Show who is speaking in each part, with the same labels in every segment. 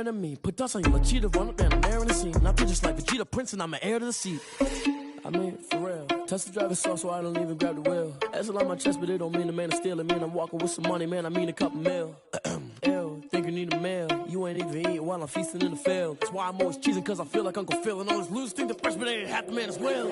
Speaker 1: staring at me. Put dust on you, like cheetah, run up down, I'm there in the scene. I feel just like Vegeta Prince and I'm an heir to the seat. I mean, for real. Touch the driver's soft so I don't even grab the wheel. That's a lot on my chest, but it don't mean the man is stealing. Man, I'm walking with some money, man, I mean a couple mil. Ew, think you need a meal. You ain't even eating while I'm feasting in the field. That's why I'm always cheesing, cause I feel like Uncle Phil. And all those losers think the freshman ain't half the man as well.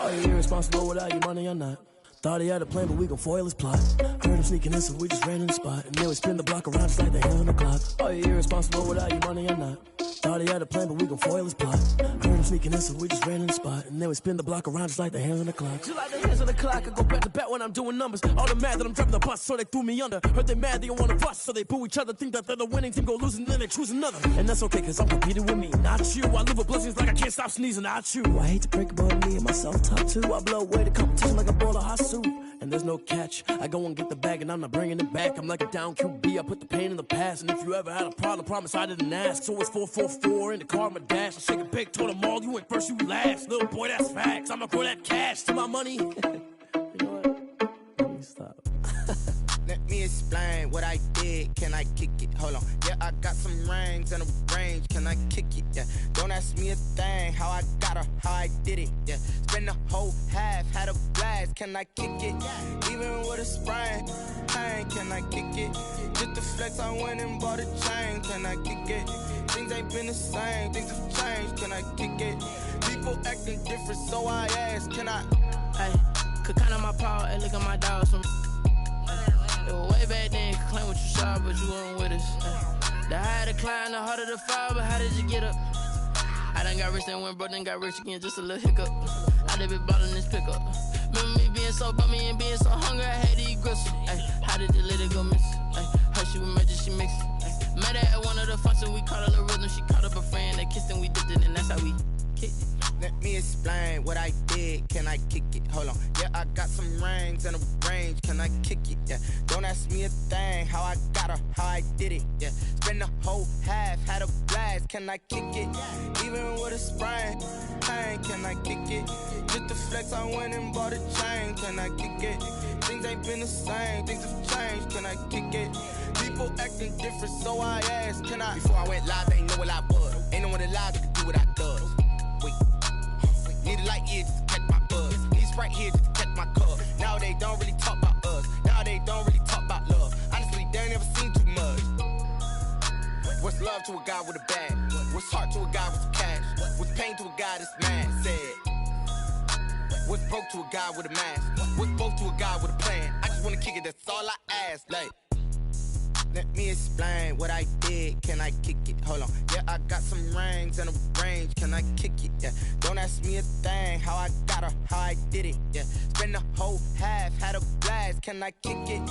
Speaker 1: Are you irresponsible without your money or not? Thought he had a plan, but we gon' foil his plot. Heard him sneaking in, so we just ran in the spot. And then we spin the block around just like the hands on the clock. Are you irresponsible without your money or not? Thought he had a plan, but we gon' foil his plot. Heard him sneaking in, so we just ran in the spot. And then we spin the block around just like the hands on the clock. Just like the hands on the clock, I go back to back when I'm doing numbers. All the mad that I'm driving the bus, so they threw me under. Heard they mad, they don't wanna bust, so they boo each other. Think that they're the winning team, go losing, then they choose another. And that's okay, cause I'm competing with me, not you. I live with blessings like I can't stop sneezing, not you. I hate to break about me and my self-talk too. I blow away the competition like a bowl of hot soup. And there's no catch, I go and get the bag and I'm not bringing it back. I'm like a down QB, I put the pain in the past. And if you ever had a problem, promise I didn't ask. So it's 444 in the car, my dash. I shake a big, told them all, you ain't first, you last. Little boy, that's facts, I'ma grow that cash to my money. You know what? Let me stop.
Speaker 2: Let me explain what I did, can I kick it? Hold on, yeah, I got some rings and a range, can I kick it? Yeah, don't ask me a thing, how I got her, how I did it. Yeah, spend the whole half, had a blast, can I kick it? Even with a sprain, pain, can I kick it? Just the flex, I went and bought a chain, can I kick it? Things ain't been the same, things have changed, can I kick it? People acting different, so I ask, can I?
Speaker 3: Hey, could count on my power, and look at my dogs from. Way back then, could claim what you saw, but you weren't with us. The higher the climb, the harder the fall, but how did you get up? I done got rich, then went broke, then got rich again, just a little hiccup. I done been ballin' this pickup. Remember me being so bummy and being so hungry, I had to eat gristle. How did the lady go miss? Her she was magic, she mixed. Met her at one of the functions, we caught her the rhythm. She caught up a friend, they kissed and we dipped it, and that's how we kicked it.
Speaker 2: Let me explain what I did, can I kick it? Hold on, yeah, I got some rings and a range, can I kick it? Yeah, don't ask me a thing, how I got her, how I did it. Yeah, spend the whole half, had a blast, can I kick it? Even with a sprain, pain, can I kick it? Just the flex, I went and bought a chain, can I kick it? Things ain't been the same, things have changed, can I kick it? People acting different, so I asked, can I? Before I went live, they ain't know what I was. Ain't no one alive that could do what I does. Wait. Need a light here just to catch my buzz. Need Sprite here just to catch my cup. Now they don't really talk about us. Now they don't really talk about love. Honestly, they ain't never seen too much. What's love to a guy with a bag? What's heart to a guy with some cash? What's pain to a guy that's mad? Said. What's broke to a guy with a mask? What's both to a guy with a plan? I just wanna kick it, that's all I ask. Like, let me explain what I did, can I kick it? Hold on, yeah, I got some rings and a range, can I kick it? Yeah, don't ask me a thing, how I got her, how I did it. Yeah, spend the whole half, had a blast, can I kick it?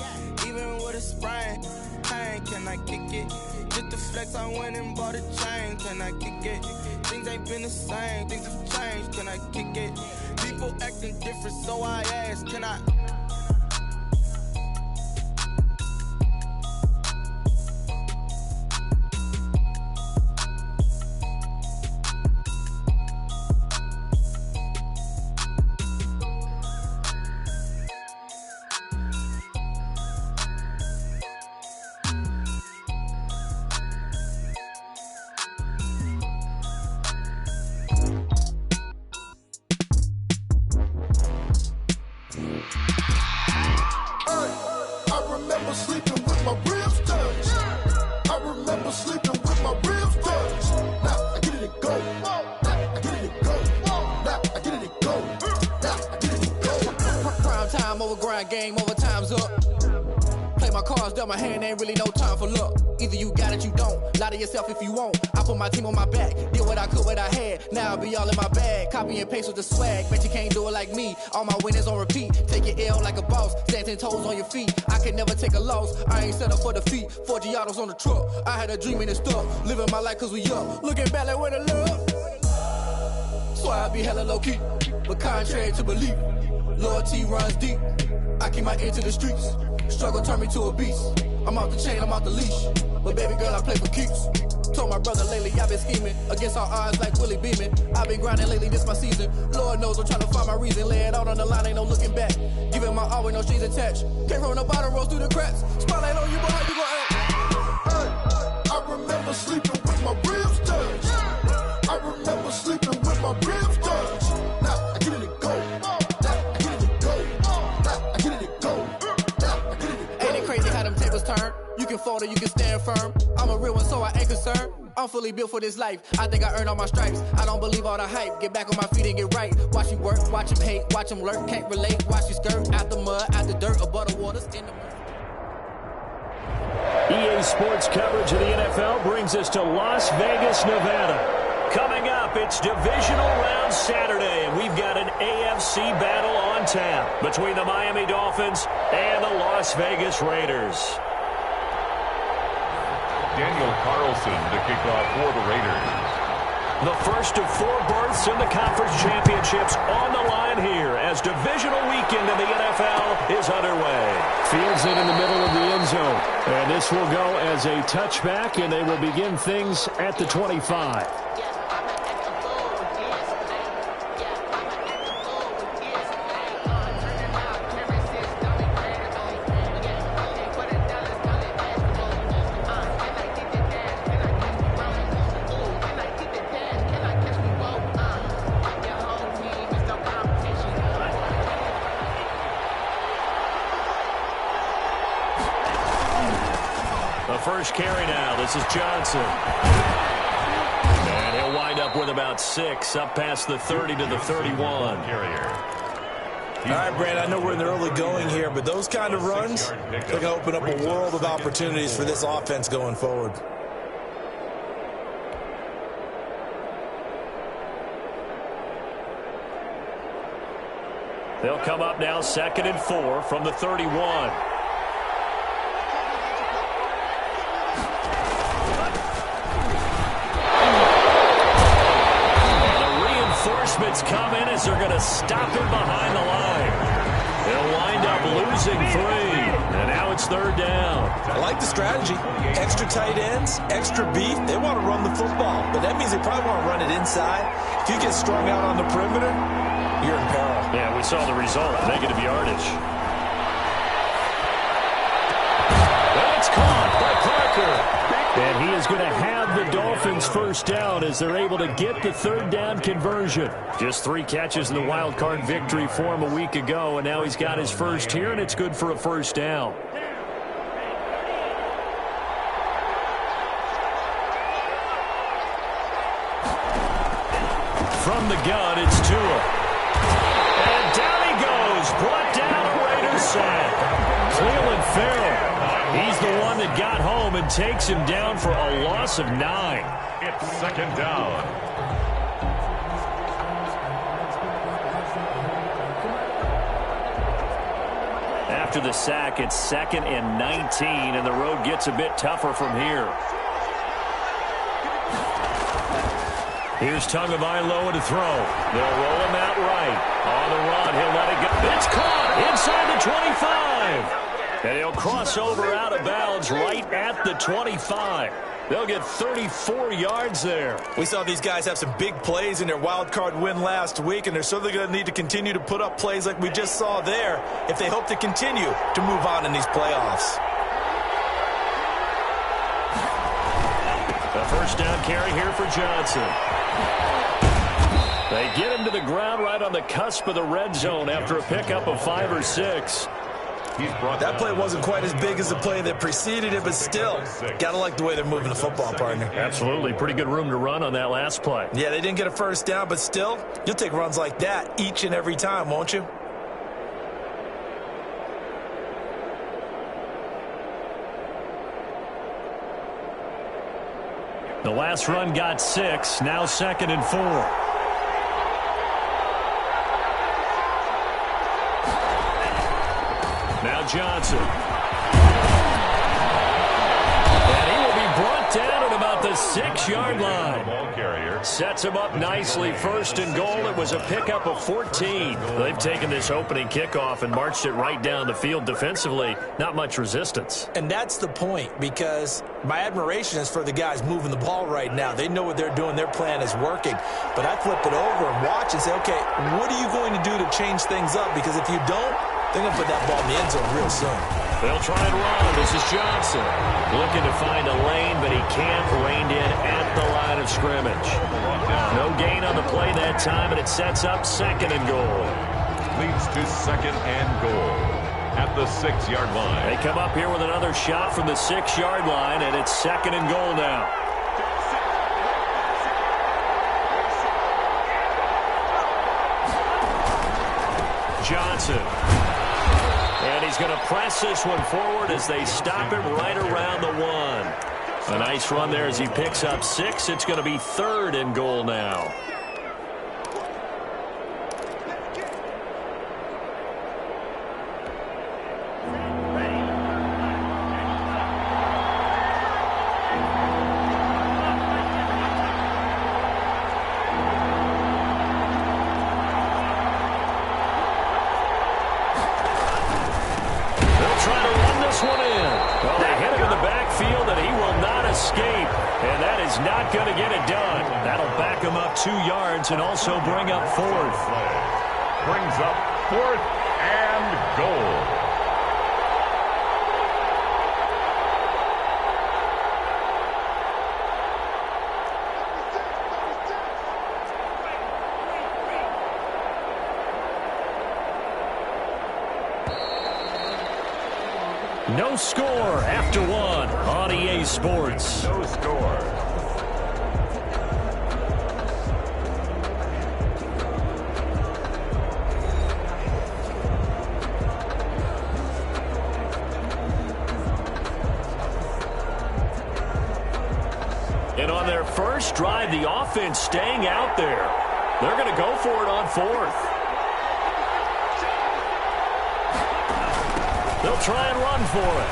Speaker 2: Even with a sprain, pain, can I kick it? Just the flex, I went and bought a chain, can I kick it? Things ain't been the same, things have changed, can I kick it? People acting different, so I ask, can I?
Speaker 3: Game over, time's up. Play my cards, dealt my hand, ain't really no time for luck. Either you got it, you don't. Lie to yourself if you won't. I put my team on my back, did what I could, what I had. Now I'll be all in my bag. Copy and paste with the swag. Bet you can't do it like me. All my winners on repeat. Take your L like a boss. Stand 10 toes on your feet. I can never take a loss. I ain't set up for defeat. 4 Giottos on the truck. I had a dream and it's stuck. Living my life cause we up. Looking back like where the love. So I be hella low key. But contrary to belief, loyalty runs deep. I keep my ear to the streets. Struggle turned me to a beast. I'm off the chain, I'm off the leash. But baby girl, I play for keeps. Told my brother lately, I've been scheming against all odds like Willie Beeman. I've been grinding lately, this my season. Lord knows I'm trying to find my reason. Lay it out on the line, ain't no looking back. Giving my all with no strings attached. Came from the bottom, rose through the cracks. Spotlight on you, but how you gon' act?
Speaker 4: Hey, I remember sleeping with with my ribs touched. I remember sleeping with my ribs touched. Now I get it to go. Now I get it to go. Now I get it to go. Now I get it to go.
Speaker 3: Ain't it crazy how them tables turn? You can fold or you can stand firm. I'm a real one, so I ain't concerned. I'm fully built for this life. I think I earned all my stripes. I don't believe all the hype. Get back on my feet and get right. Watch you work, watch him hate, watch him lurk. Can't relate, watch you skirt. Out the mud, out the dirt, above the waters, in the mud.
Speaker 5: EA Sports coverage of the NFL brings us to Las Vegas, Nevada. Coming up, it's divisional round Saturday, and we've got an AFC battle on tap between the Miami Dolphins and the Las Vegas Raiders.
Speaker 6: Daniel Carlson to kick off for the Raiders.
Speaker 5: The first of 4 berths in the conference championships on the line here as divisional weekend in the NFL is underway.
Speaker 7: Fields it in the middle of the end zone. And this will go as a touchback, and they will begin things at the 25.
Speaker 5: First carry now. This is Johnson. And he'll wind up with about 6 up past the 30 to the 31.
Speaker 6: Carrier.
Speaker 8: All right, Brand, I know we're in the early going here, but those kind of runs, they're going to open up a world of opportunities for this offense going forward.
Speaker 5: They'll come up now 2nd and 4 from the 31. Come in as they're going to stop him behind the line. They'll wind up losing 3. And now it's 3rd down.
Speaker 8: I like the strategy. Extra tight ends, extra beef. They want to run the football, but that means they probably want to run it inside. If you get strung out on the perimeter, you're in peril.
Speaker 5: Yeah, we saw the result. Negative yardage. That's caught by Parker.
Speaker 7: And he is going to have the Dolphins first down as they're able to get the 3rd down conversion.
Speaker 5: Just 3 catches in the wild card victory for him a week ago, and now he's got his first here, and it's good for a first down. From the gun, it's Tua. And down he goes. Brought down a Raiders sack. Cleveland Farrell. He's the one that got home and takes him down for a loss of 9.
Speaker 6: It's 2nd down.
Speaker 5: After the sack, it's 2nd and 19, and the road gets a bit tougher from here. Here's Tagovailoa to throw. They'll roll him out right. On the run, he'll let it go. It's caught inside the 25. And he'll cross over out of bounds right at the 25. They'll get 34 yards there.
Speaker 8: We saw these guys have some big plays in their wild card win last week, and they're certainly going to need to continue to put up plays like we just saw there if they hope to continue to move on in these playoffs.
Speaker 5: The first down carry here for Johnson. They get him to the ground right on the cusp of the red zone after a pickup of 5 or 6.
Speaker 8: That play wasn't quite as big as the play that preceded it, but still, got to like the way they're moving the football, partner.
Speaker 5: Absolutely. Pretty good room to run on that last play.
Speaker 8: Yeah, they didn't get a first down, but still, you'll take runs like that each and every time, won't you?
Speaker 5: The last run got 6, now 2nd and 4. Now Johnson. And he will be brought down at about the 6-yard line. Sets him up nicely. 1st and goal. It was a pickup of 14. They've taken this opening kickoff and marched it right down the field defensively. Not much resistance.
Speaker 8: And that's the point, because my admiration is for the guys moving the ball right now. They know what they're doing. Their plan is working. But I flip it over and watch and say, okay, what are you going to do to change things up? Because if you don't, they're going to put that ball in the end zone real soon.
Speaker 5: They'll try and run. This is Johnson. Looking to find a lane, but he can't. Reined in at of scrimmage. No gain on the play that time, and it sets up 2nd and goal.
Speaker 6: Leads to 2nd and goal at the 6-yard line.
Speaker 5: They come up here with another shot from the 6-yard line, and it's 2nd and goal now. Johnson. And he's going to press this one forward as they stop him right around the 1. A nice run there as he picks up 6. It's going to be 3rd and goal now. Not going to get it done. That'll back him up 2 yards and also bring up 4th.
Speaker 6: Brings up 4th and goal.
Speaker 5: No score after 1 on EA Sports.
Speaker 6: No score.
Speaker 5: And on their first drive, the offense staying out there. They're going to go for it on 4th. They'll try and run for it.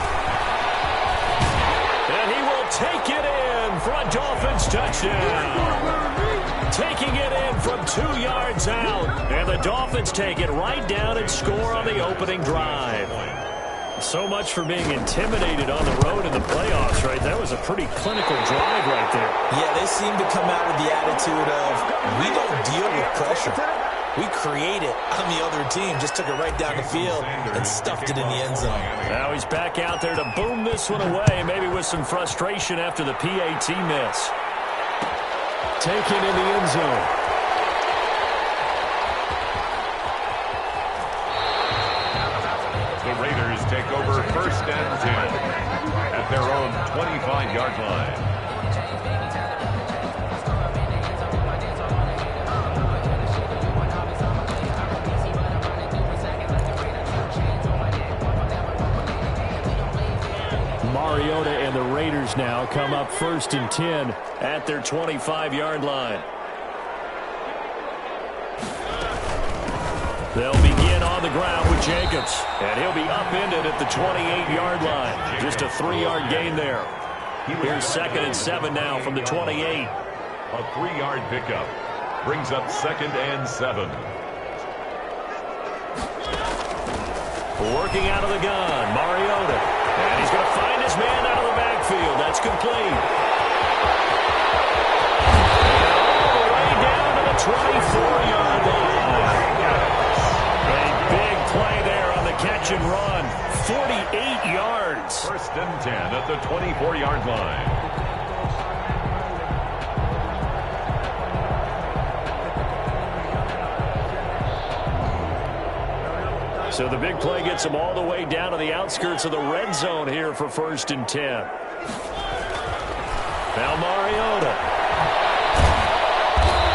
Speaker 5: And he will take it in for a Dolphins touchdown. Taking it in from 2 yards out. And the Dolphins take it right down and score on the opening drive. So much for being intimidated on the road in the playoffs, right? That was a pretty clinical drive right there.
Speaker 8: Yeah, they seem to come out with the attitude of, we don't deal with pressure. We create it on the other team. Just took it right down the field and stuffed it in the end zone.
Speaker 5: Now he's back out there to boom this one away, maybe with some frustration after the PAT miss.
Speaker 7: Taken in the end zone.
Speaker 6: Take over 1st and 10 at their own 25-yard line.
Speaker 5: Mariota and the Raiders now come up 1st and 10 at their 25-yard line. They'll begin on the ground with Jacobs, and he'll be upended at the 28-yard line. Just a 3-yard gain there. Here's 2nd and 7 now from the 28.
Speaker 6: A 3-yard pickup brings up 2nd and 7.
Speaker 5: Working out of the gun, Mariota. And he's going to find his man out of the backfield. That's complete. And all the way down to the 24-yard line. Big play there on the catch and run. 48 yards.
Speaker 6: 1st and 10 at the 24-yard line.
Speaker 5: So the big play gets them all the way down to the outskirts of the red zone here for 1st and 10. Now Mariota.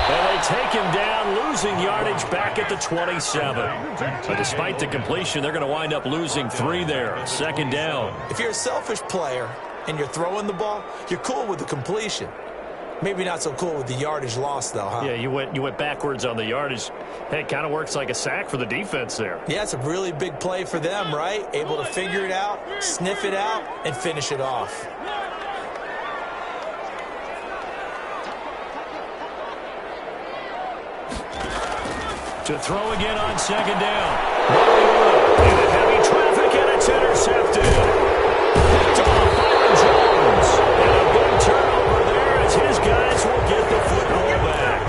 Speaker 5: And they take him down, losing yardage back at the 27. But despite the completion, they're going to wind up losing 3 there. 2nd down.
Speaker 8: If you're a selfish player and you're throwing the ball, you're cool with the completion. Maybe not so cool with the yardage loss, though, huh?
Speaker 5: Yeah, you went backwards on the yardage. Hey, it kind of works like a sack for the defense there.
Speaker 8: Yeah, it's a really big play for them, right? Able to figure it out, sniff it out, and finish it off.
Speaker 5: To throw again on 2nd down. Mariota into heavy traffic, and it's intercepted. Picked off by Jones. And a big turnover there as his guys will get the football back.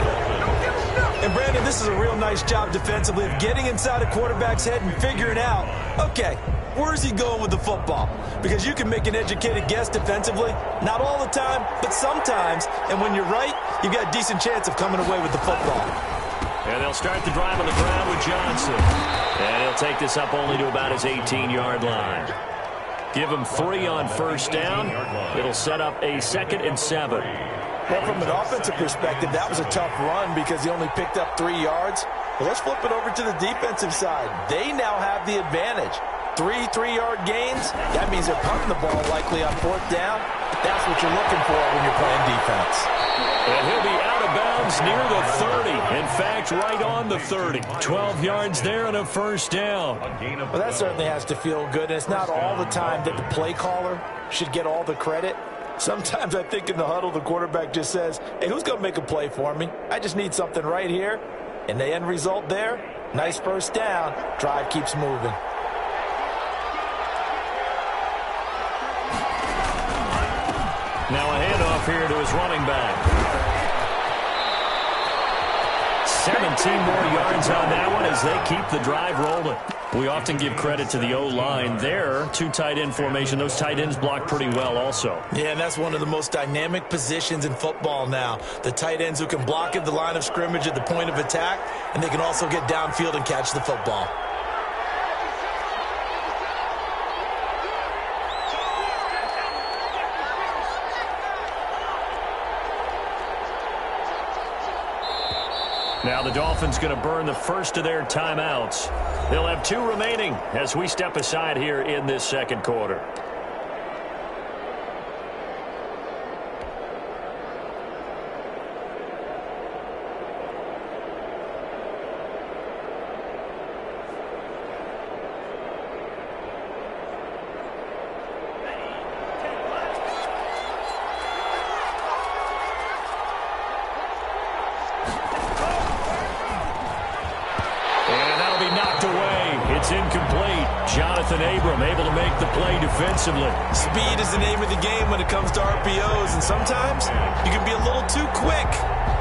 Speaker 8: And Brandon, this is a real nice job defensively of getting inside a quarterback's head and figuring out, okay, Where's he going with the football? Because you can make an educated guess defensively. Not all the time, but sometimes. And when you're right, you've got a decent chance of coming away with the football.
Speaker 5: And they'll start the drive on the ground with Johnson. And he'll take this up only to about his 18-yard line. Give him 3 on first down. It'll set up a 2nd and 7.
Speaker 8: Well, from an offensive perspective, that was a tough run because he only picked up 3 yards. Well, let's flip it over to the defensive side. They now have the advantage. 3 3-yard gains. That means they're punting the ball likely on 4th down. That's what you're looking for when you're playing defense.
Speaker 5: And he'll be out of bounds near the 30. In fact, right on the 30. 12 yards there and a first down.
Speaker 8: Well, that certainly has to feel good. And it's not all the time that the play caller should get all the credit. Sometimes I think in the huddle, the quarterback just says, hey, who's going to make a play for me? I just need something right here. And the end result there, nice first down. Drive keeps moving.
Speaker 5: Now a handoff here to his running back. 17 more yards on that one as they keep the drive rolling. We often give credit to the O-line there. 2 tight end formation. Those tight ends block pretty well also.
Speaker 8: Yeah, and that's one of the most dynamic positions in football now. The tight ends who can block at the line of scrimmage at the point of attack, and they can also get downfield and catch the football.
Speaker 5: Now the Dolphins going to burn the first of their timeouts. They'll have 2 remaining as we step aside here in this second quarter. Incomplete. Jonathan Abram able to make the play defensively.
Speaker 8: Speed is the name of the game when it comes to RPOs, and sometimes you can be a little too quick,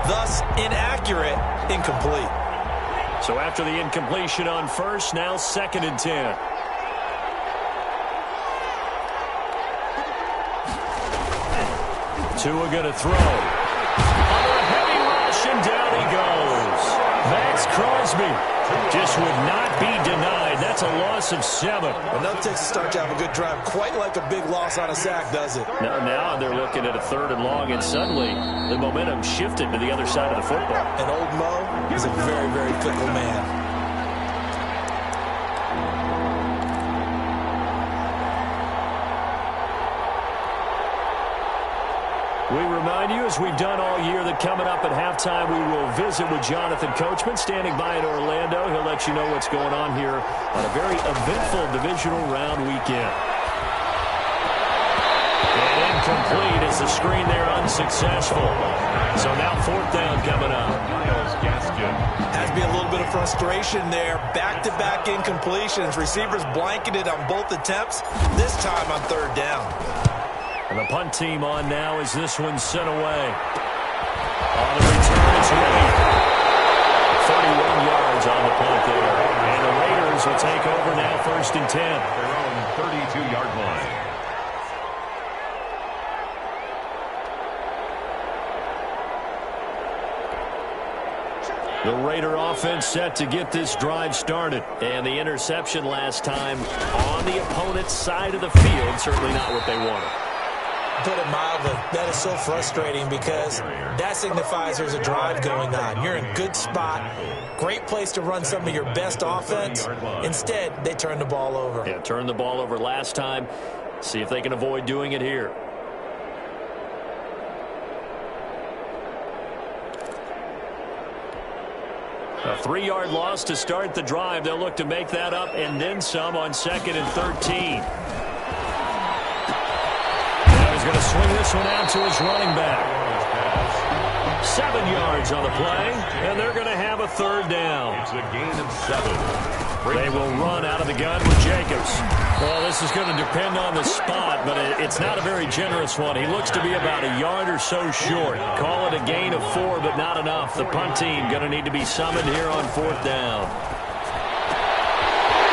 Speaker 8: thus inaccurate, incomplete.
Speaker 5: So after the incompletion on first, now 2nd and 10. Tua going to throw. Under a heavy rush, and down he goes. Max Crosby just would not be denied. That's a loss of 7.
Speaker 8: Enough takes to start to have a good drive. Quite like a big loss on a sack, does it?
Speaker 5: Now they're looking at a 3rd and long, and suddenly the momentum shifted to the other side of the football.
Speaker 8: And old Mo is a very, very fickle man.
Speaker 5: We remind you, as we've done all year, that coming up at halftime, we will visit with Jonathan Coachman, standing by in Orlando. He'll let you know what's going on here on a very eventful divisional round weekend. And incomplete as the screen there unsuccessful. So now 4th down coming up.
Speaker 8: Has to be a little bit of frustration there. Back-to-back incompletions. Receivers blanketed on both attempts, this time on 3rd down.
Speaker 5: And the punt team on now as this one's sent away. On the return, it's Wade. 31 yards on the punt there. And the Raiders will take over now 1st and 10.
Speaker 6: Their own 32-yard line.
Speaker 5: The Raider offense set to get this drive started. And the interception last time on the opponent's side of the field, certainly not what they wanted.
Speaker 8: Put it mildly, that is so frustrating because that signifies there's a drive going on. You're in a good spot, great place to run some of your best offense. Instead, they turn the ball over.
Speaker 5: Yeah, turned the ball over last time. See if they can avoid doing it here. A 3-yard loss to start the drive. They'll look to make that up and then some on 2nd and 13. He's going to swing this one out to his running back. 7 yards on the play, and they're going to have a 3rd down.
Speaker 6: It's a gain of 7.
Speaker 5: They will run out of the gun with Jacobs. Well, this is going to depend on the spot, but it's not a very generous one. He looks to be about a yard or so short. Call it a gain of 4, but not enough. The punt team going to need to be summoned here on 4th down.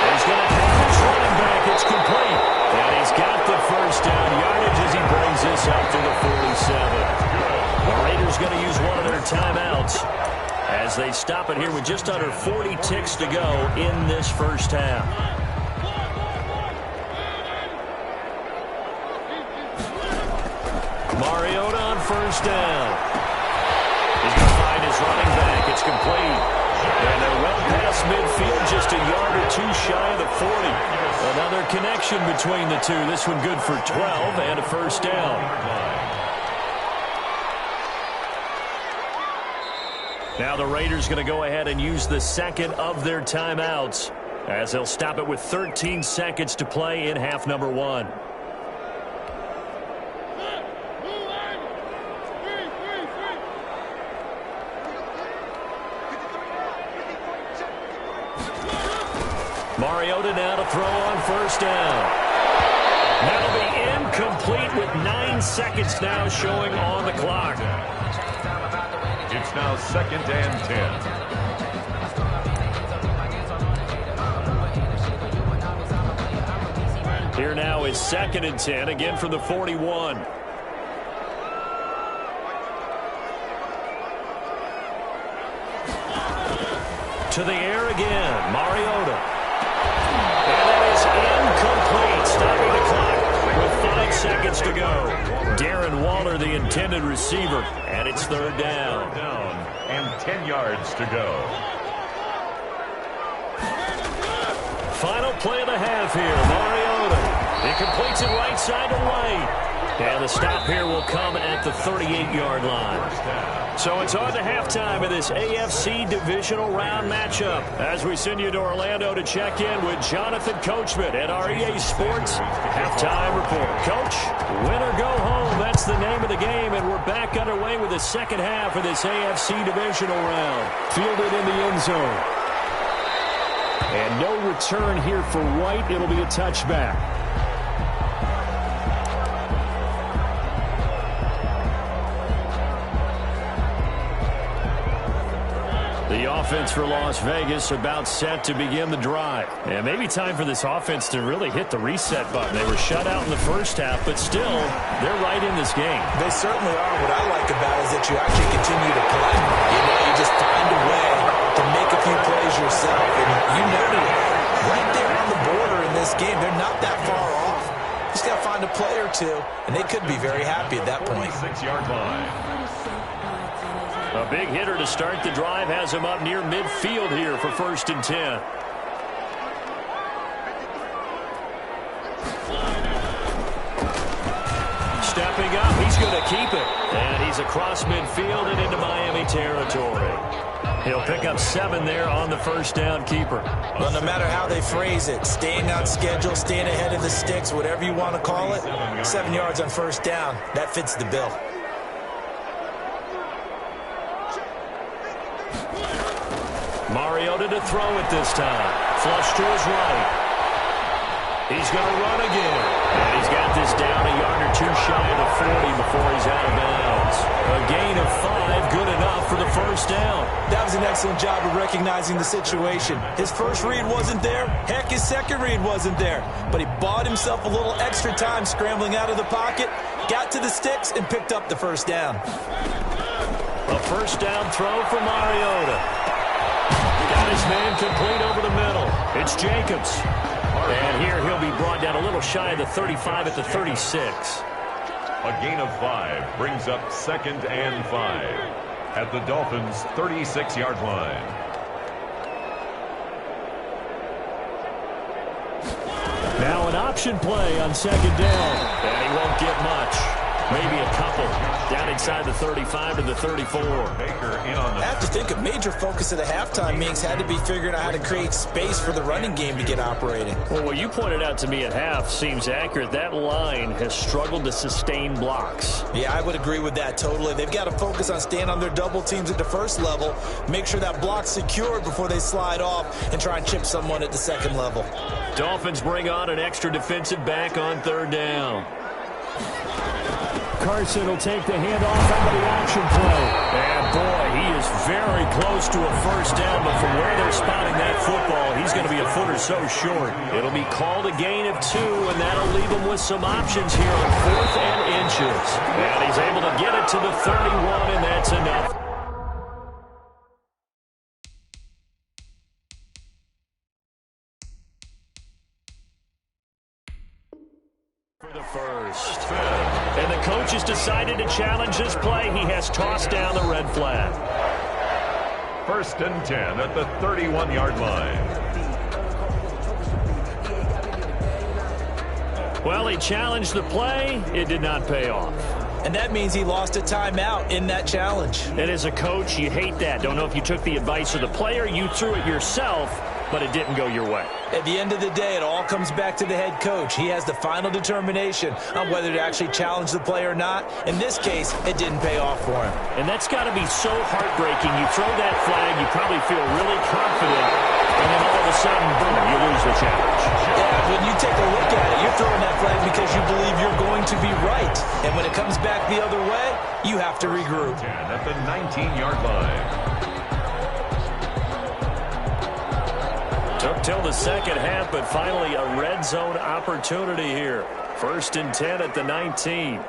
Speaker 5: He's going to have his running back at It's complete. And he's got the first down yardage as he brings this up to the 47. The Raiders going to use one of their timeouts as they stop it here with just under 40 ticks to go in this first half. Mariota on first down. He's going to find his running back. It's complete. And they're well past midfield, just a yard or two shy of the 40. Another connection between the two. This one good for 12 and a first down. Now the Raiders going to go ahead and use the second of their timeouts as they'll stop it with 13 seconds to play in half number 1. Mariota now to throw on first down. That'll be incomplete with 9 seconds now showing on the clock.
Speaker 6: It's now 2nd and 10.
Speaker 5: Here now is 2nd and 10, again from the 41. To the air again, Mariota. And that is incomplete, stopping the clock with 5 seconds to go. Darren Waller, the intended receiver, and it's 3rd down.
Speaker 6: And 10 yards to go.
Speaker 5: Final play of the half here, Mariota. He completes it right side to right. And the stop here will come at the 38-yard line. So it's on to halftime of this AFC divisional round matchup as we send you to Orlando to check in with Jonathan Coachman at our EA Sports Halftime Report. Coach, win or go home, that's the name of the game, and we're back underway with the second half of this AFC divisional round.
Speaker 7: Fielded in the end zone. And no return here for White. It'll be a touchback.
Speaker 5: The offense for Las Vegas about set to begin the drive. And maybe time for this offense to really hit the reset button. They were shut out in the first half, but still, they're right in this game.
Speaker 8: They certainly are. What I like about it is that you actually continue to play. You know, you just find a way to make a few plays yourself. And you noted it. Right there on the border in this game, they're not that far off. Just got to find a play or two, and they could be very happy at that point.
Speaker 6: 6-yard line.
Speaker 5: A big hitter to start the drive has him up near midfield here for 1st and 10. Stepping up, he's going to keep it. And he's across midfield and into Miami territory. He'll pick up 7 there on the first down keeper.
Speaker 8: Well, no matter how they phrase it, staying on schedule, staying ahead of the sticks, whatever you want to call it, 7 yards on first down, that fits the bill.
Speaker 5: Mariota to throw it this time. Flush to his right. He's going to run again. And he's got this down a yard or two shy of the 40 before he's out of bounds. A gain of 5, good enough for the first down.
Speaker 8: That was an excellent job of recognizing the situation. His first read wasn't there. Heck, his second read wasn't there. But he bought himself a little extra time scrambling out of the pocket, got to the sticks, and picked up the first down.
Speaker 5: A first down throw for Mariota. Got his man complete over the middle. It's Jacobs. And here he'll be brought down a little shy of the 35 at the 36.
Speaker 6: A gain of 5 brings up 2nd and 5 at the Dolphins' 36-yard line.
Speaker 7: Now an option play on 2nd down.
Speaker 5: And he won't get much. Maybe a couple. Down inside the 35 to the 34.
Speaker 8: I have to think a major focus of the halftime meetings had to be figuring out how to create space for the running game to get operating.
Speaker 5: Well, what you pointed out to me at half seems accurate. That line has struggled to sustain blocks.
Speaker 8: Yeah, I would agree with that totally. They've got to focus on staying on their double teams at the first level, make sure that block's secured before they slide off, and try and chip someone at the second level.
Speaker 5: Dolphins bring on an extra defensive back on 3rd down.
Speaker 7: Carson will take the handoff out of the action play.
Speaker 5: And boy, he is very close to a first down, but from where they're spotting that football, he's going to be a foot or so short. It'll be called a gain of 2, and that'll leave him with some options here on 4th and inches. And he's able to get it to the 31, and that's enough. For the first. And the coach has decided to challenge this play. He has tossed down the red flag.
Speaker 6: 1st and 10 at the 31-yard line.
Speaker 5: Well, he challenged the play. It did not pay off.
Speaker 8: And that means he lost a timeout in that challenge.
Speaker 5: And as a coach, you hate that. Don't know if you took the advice of the player, you threw it yourself, but it didn't go your way.
Speaker 8: At the end of the day, it all comes back to the head coach. He has the final determination on whether to actually challenge the play or not. In this case, it didn't pay off for him.
Speaker 5: And that's got to be so heartbreaking. You throw that flag, you probably feel really confident, and then all of a sudden, boom, you lose the challenge.
Speaker 8: Yeah, when you take a look at it, you're throwing that flag because you believe you're going to be right. And when it comes back the other way, you have to regroup.
Speaker 6: 10 at the 19-yard line.
Speaker 5: Took till the second half, but finally a red zone opportunity here. 1st and 10 at the 19.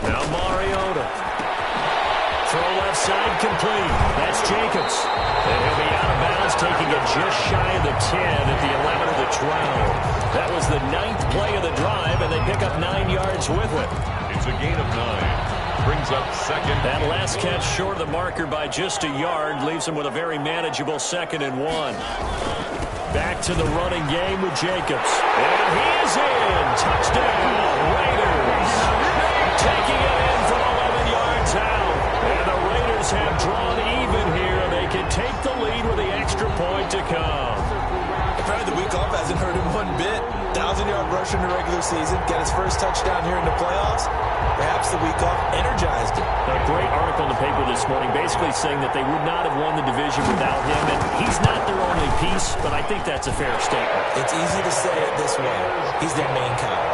Speaker 5: Now Mariota. Throw left side complete. That's Jacobs. And he'll be out of bounds, taking it just shy of the 10 at the 11 of the 12. That was the 9th play of the drive, and they pick up 9 yards with it.
Speaker 6: It's a gain of 9. Brings up 2nd.
Speaker 5: That last catch short of the marker by just a yard leaves him with a very manageable 2nd and 1. Back to the running game with Jacobs. And he is in. Touchdown, Raiders. Taking it in from 11 yards out. And the Raiders have drawn even here. They can take the lead with the extra point to come.
Speaker 8: Apparently the week off hasn't hurt him one bit. 1,000-yard rusher in the regular season. Got his first touchdown here in the playoffs. Perhaps the week off energized him.
Speaker 5: A great article in the paper this morning basically saying that they would not have won the division without him. And he's not their only piece, but I think that's a fair statement.
Speaker 8: It's easy to say it this way. He's their main guy.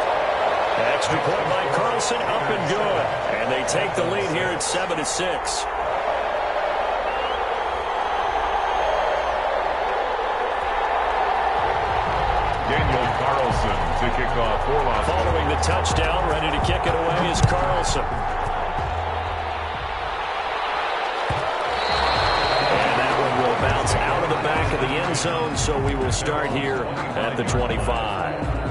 Speaker 5: Extra point by Carlson, up and good. And they take the lead here at 7-6.
Speaker 6: Daniel Carlson to kick off for Los Angeles.
Speaker 5: Following the touchdown, ready to kick it away is Carlson. And that one will bounce out of the back of the end zone, so we will start here at the 25.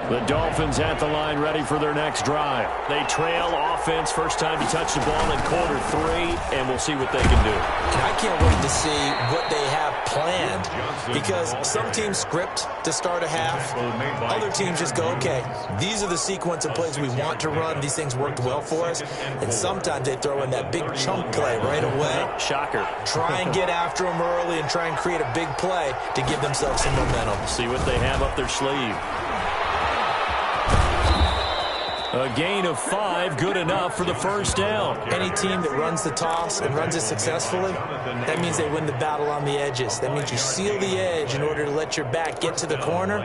Speaker 5: The Dolphins at the line, ready for their next drive. They trail offense, first time to touch the ball in quarter 3, and we'll see what they can do.
Speaker 8: I can't wait to see what they have planned, because some teams script to start a half. Other teams just go, okay, these are the sequence of plays we want to run. These things worked well for us. And sometimes they throw in that big chunk play right away.
Speaker 5: Shocker.
Speaker 8: Try and get after them early and try and create a big play to give themselves some momentum.
Speaker 5: See what they have up their sleeve. A gain of 5, good enough for the first down.
Speaker 8: Any team that runs the toss and runs it successfully, that means they win the battle on the edges. That means you seal the edge in order to let your back get to the corner.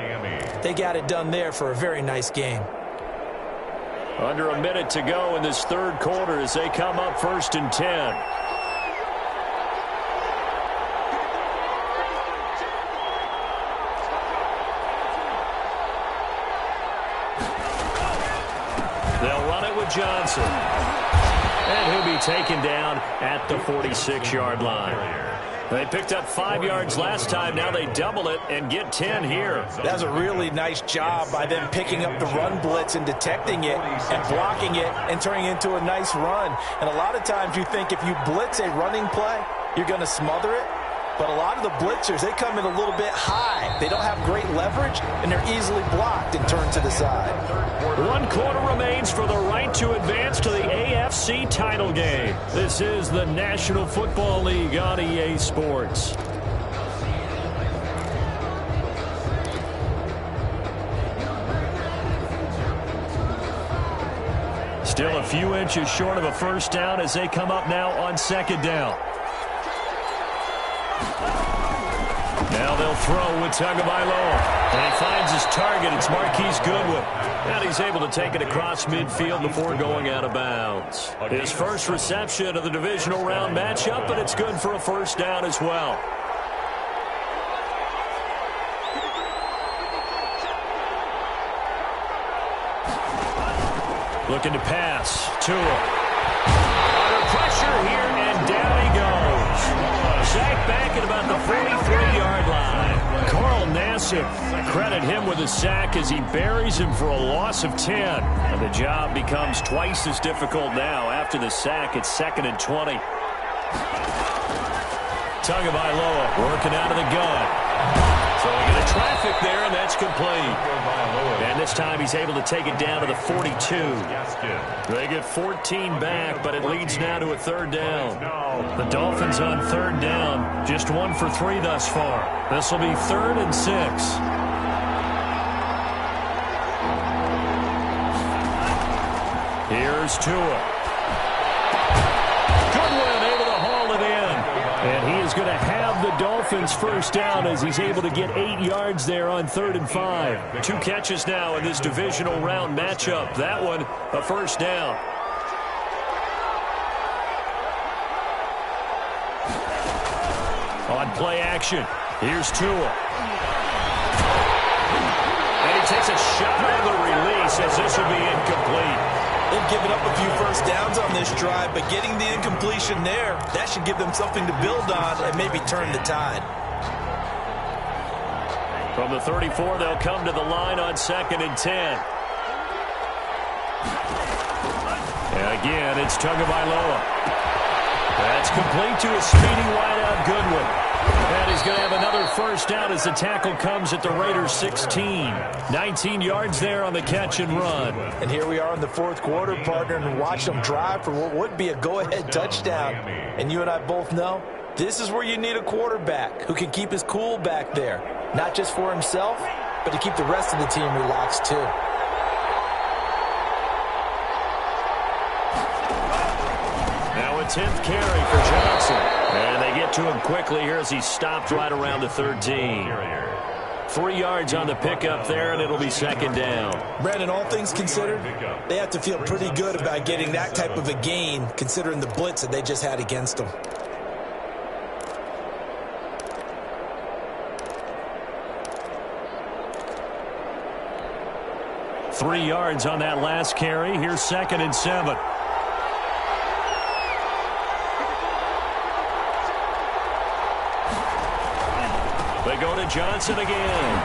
Speaker 8: They got it done there for a very nice game.
Speaker 5: Under a minute to go in this third quarter as they come up 1st and 10. They'll run it with Johnson. And he'll be taken down at the 46-yard line. They picked up 5 yards last time. Now they double it and get 10 here.
Speaker 8: That's a really nice job by them picking up the run blitz and detecting it and blocking it and turning it into a nice run. And a lot of times you think if you blitz a running play, you're going to smother it. But a lot of the blitzers, they come in a little bit high. They don't have great leverage, and they're easily blocked and turned to the side.
Speaker 5: 1 quarter remains for the right to advance to the AFC title game. This is the National Football League on EA Sports.
Speaker 7: Still a few inches short of a first down as they come up now on second down. Now they'll throw with Tagovailoa. And he finds his target. It's Marquise Goodwin. And he's able to take it across midfield before going out of bounds. His first reception of the divisional round matchup, but it's good for a first down as well. Looking to pass. Tua. Under pressure here, and down he goes. Sacked back at about the 43-yard line. Carl Nassib, credit him with a sack as he buries him for a loss of 10. And the job becomes twice as difficult now. After the sack, it's 2nd and 20. Tagovailoa working out of the gun. So we get a traffic there, and that's complete. And this time he's able to take it down to the 42. They get 14 back, but it leads now to a third down. The Dolphins on third down, just 1 for 3 thus far. This will be 3rd and 6. Here's Tua. Goodwin able to haul it in. And he is going to have the Dolphins first down as he's able to get 8 yards there on 3rd and 5. 2 catches now in this divisional round matchup. That one, a first down. On play action, here's Tua. And he takes a shot on the release as this will be incomplete.
Speaker 8: They've given up a few first downs on this drive, but getting the incompletion there, that should give them something to build on and maybe turn the tide.
Speaker 7: From the 34, they'll come to the line on 2nd and 10. And again, it's Tagovailoa. That's complete to a speedy wideout Goodwin. And he's going to have another first down as the tackle comes at the Raiders' 16. 19 yards there on the catch and run.
Speaker 8: And here we are in the 4th quarter, partner, and watch them drive for what would be a go-ahead touchdown. And you and I both know this is where you need a quarterback who can keep his cool back there. Not just for himself, but to keep the rest of the team relaxed too.
Speaker 7: Now a 10th carry for Johnson. And they get to him quickly here as he stopped right around the 13. 3 yards on the pickup there, and it'll be 2nd down.
Speaker 8: Brandon, all things considered, they have to feel pretty good about getting that type of a gain, considering the blitz that they just had against them.
Speaker 7: Three yards on that last carry. Here's 2nd and 7. They go to Johnson again.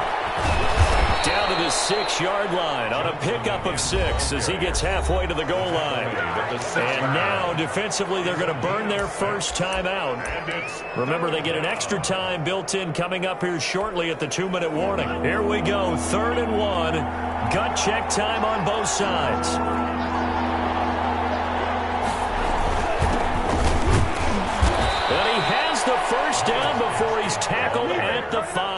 Speaker 7: Down to the 6-yard line on a pickup of 6 as he gets halfway to the goal line. And now, defensively, they're going to burn their first time out. Remember, they get an extra time built in coming up here shortly at the 2-minute warning. Here we go, 3rd and 1. Gut check time on both sides. And he has the first down before he's tackled at the 5.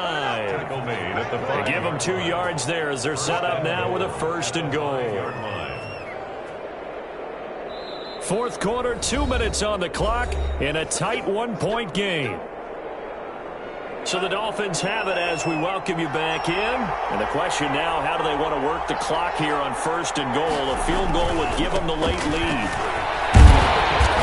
Speaker 7: They give him 2 yards there as they're set up now with a 1st and goal. 4th quarter, 2 minutes on the clock in a tight 1-point game. So the Dolphins have it as we welcome you back in. And the question now, how do they want to work the clock here on 1st and goal? A field goal would give them the late lead.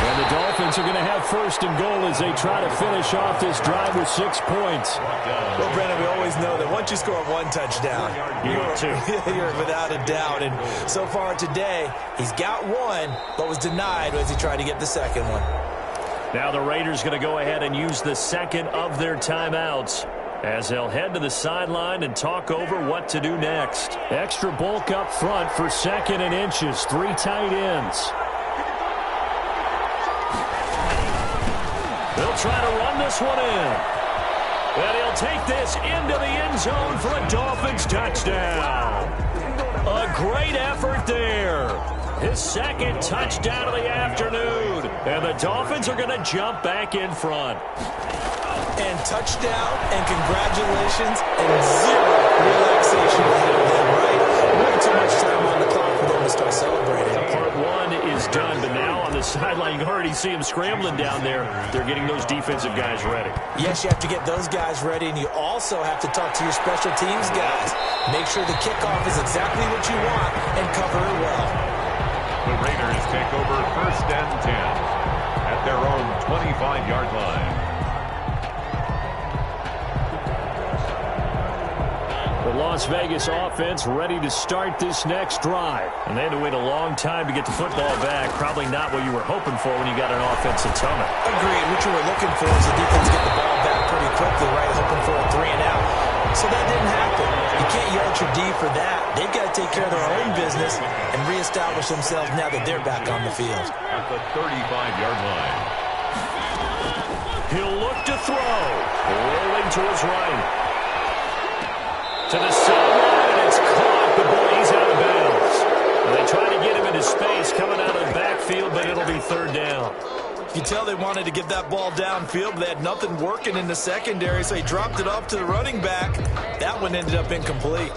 Speaker 7: And the Dolphins are going to have 1st and goal as they try to finish off this drive with 6 points.
Speaker 8: Well, Brandon, we always know that once you score 1 touchdown, you're without a doubt. And so far today, he's got 1, but was denied as he tried to get the 2nd one.
Speaker 7: Now the Raiders going to go ahead and use the 2nd of their timeouts as they'll head to the sideline and talk over what to do next. Extra bulk up front for 2nd and inches. 3 tight ends. They'll try to run this one in. And he'll take this into the end zone for a Dolphins touchdown. A great effort there. His 2nd touchdown of the afternoon. And the Dolphins are going to jump back in front.
Speaker 8: And touchdown and congratulations and 0 relaxation ahead of them, right? Way too much time on the clock for them to start celebrating.
Speaker 7: Part 1 is done, but now on the sideline, you can already see him scrambling down there. They're getting those defensive guys ready.
Speaker 8: Yes, you have to get those guys ready, and you also have to talk to your special teams guys. Make sure the kickoff is exactly what you want and cover it well.
Speaker 6: The Raiders take over 1st and 10 at their own 25-yard line.
Speaker 7: The Las Vegas offense ready to start this next drive. And they had to wait a long time to get the football back. Probably not what you were hoping for when you got an offense that's humming.
Speaker 8: Agreed. What you were looking for is the defense get the ball back pretty quickly, right? Hoping for a 3-and-out. So that didn't happen. You can't yell at your D for that. They've got to take care of their own business and reestablish themselves now that they're back on the field.
Speaker 6: At the 35-yard line.
Speaker 7: He'll look to throw. Rolling to his right. To the sideline, and it's caught. The boy, he's out of bounds. And they try to get him into space coming out of the backfield, but it'll be 3rd down.
Speaker 8: You can tell they wanted to get that ball downfield, but they had nothing working in the secondary, so he dropped it off to the running back. That one ended up incomplete.